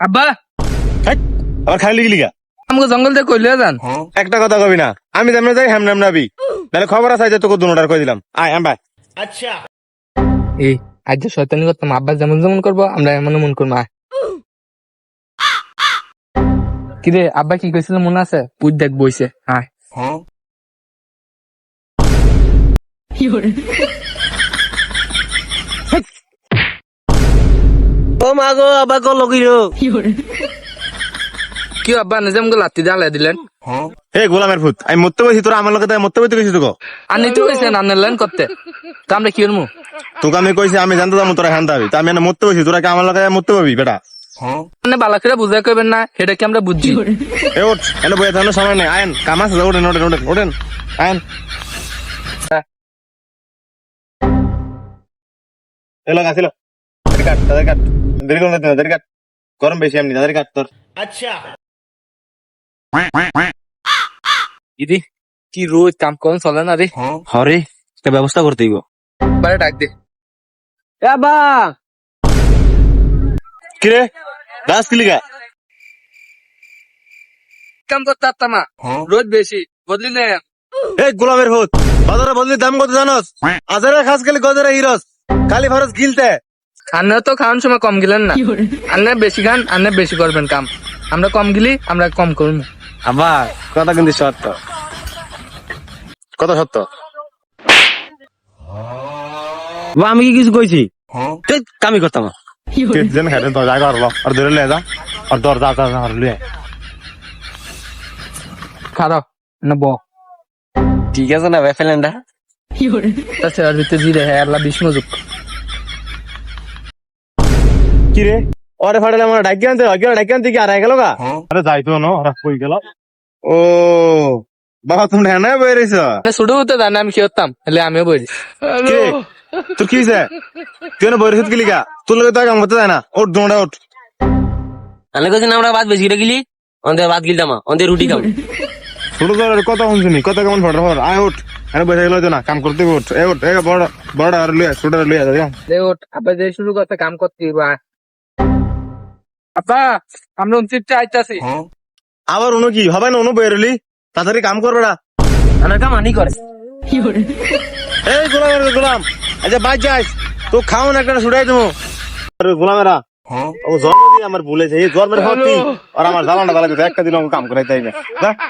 আব্বা হেৎ, আবার খাইলি গিলি গা আমাকে জঙ্গল থেকে কইলে যান। একটা কথা কবি না, আমি যেমন যাই হেমনাম নাবি, তাহলে খবর আছে যে তোকে দুটার কই দিলাম। আয় আম্বা এই আজ যে শয়তানি করতাম, আব্বা যেমন যেমন করবো আমরা এমন মন করবো। আয়। কিরে আব্বা কি কইছিল মনে আছে? পুজ দেখ বইছে। আয় ও মা গো আবার কল লগিরো কি আব্বা নিজেম গো লাত্তি দিয়ে আলাই দিলেন। হে গোলামের ভূত, আমি মরতে বসি, তোরা আমার লোকে মরতে বসতে গেছি তোকে। আর নিতে কইছেন আনের লাইন করতে, তো আমরা কি করবো? তোকে আমি কইছি আমি জানতে যাবো তোরা হ্যান দাবি, তা আমি এনে মরতে বসি, তোরা কি আমার লোকে মরতে পাবি বেটা? মানে বালা করে বুঝাই কইবেন না, সেটা কি আমরা বুঝছি? এ ওঠ, এনে বইয়ে থাকার সময় নেই, আয়েন কাম আছে, ওঠেন ওঠেন ওঠেন ওঠেন আয়েন। এলো গাছিল তাদের কাট, তাদের কাট, দেরি করুন তাদের কাট, গরম বেশি এমনি, তাদের কাট তোর। দিদি কি রোজ কাম করুন চলে না রে। হরে একটা ব্যবস্থা করতে হইব। বারে ডাক দে। এ আব্বা কিরে গাছ কিলি গা? কাম করতে পারতাম না, রোজ বেশি বদলি নে। এই গোলামের ভূত, বাজারে বদলি দাম কত জানোস? আজারে খাস গেলে গজারে হিরস, খালি ফরস গিলতে। আন্না তো খাওয়ার সময় কম গিলেন না, আন্না বেশি খান, আন্না বেশি করবেন কাম। আমরা কম গিলি, আমরা কম করবো। আব্বা কথা কিন্তু সত্য। কত সত্য? আব্বা, আমি কি কিছু কইছি? ধ্যাৎ, কামই করতাম না। যেন খেতে তো জায়গা হলো আর ধরে লিয়ে যা, আর দর যা যা আর লিয়ে। খারাপ না ব ঠিক আছে না ভাই ফেলেন না। আচ্ছা আর ভিতরে জিরে হ্যাঁ আল্লাহ বিষ্ণু যুগ। কিরে ওরে ফাড়লে আমার ডাকি আনতে ডাকি আনতে কি আর গেল গা? আরে যাইতো না, ওরা কই গেল? ও বাবা তুমি হ্যাঁ বই রইছ? শুরু হতে জানে আমি কি করতাম, হলে আমিও বলি। কিরে তোর কি হইছে? তুই না বই রইছ কি লিগা? তোর লগে তো কাম করতে যায় না, ওঠ দৌড়া ওঠ। আমি কইছি না আমরা ভাত বেশি করে গিলি, অন্তে ভাত গিলতাম অন্তে রুটি খাম। ছোট তোর কথা শুনছিনি, কথা কেমন ফটো ফটো আয় ওঠ, আরে বসে গেল না, কাম করতে ওঠ। এ ওঠ, এ বড় বড় আর লিয়ে ছোট লিয়ে যা। দে ওঠ, আবার যে শুরু করতে কাম করতে বা আপা আমরা 29 আইতাছি। আবার উনো কি হবে না, উনো বই রইলি তাড়াতাড়ি কাম করবে না। আমার কাম আনি করে। এই গোলাম আচ্ছা বাদ যাস, তো খাওন একটা ছুটাই দেবো। গোলামেরা ও জন্ম দিয়ে আমার ভুলেছে, এই জন্মের ভর্তি আর আমার জ্বালানা জ্বালা একটা দিন কাম করাই তাই না,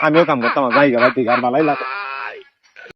আমিও কাম করতাম, যাই গা আর ভালাই লাগে।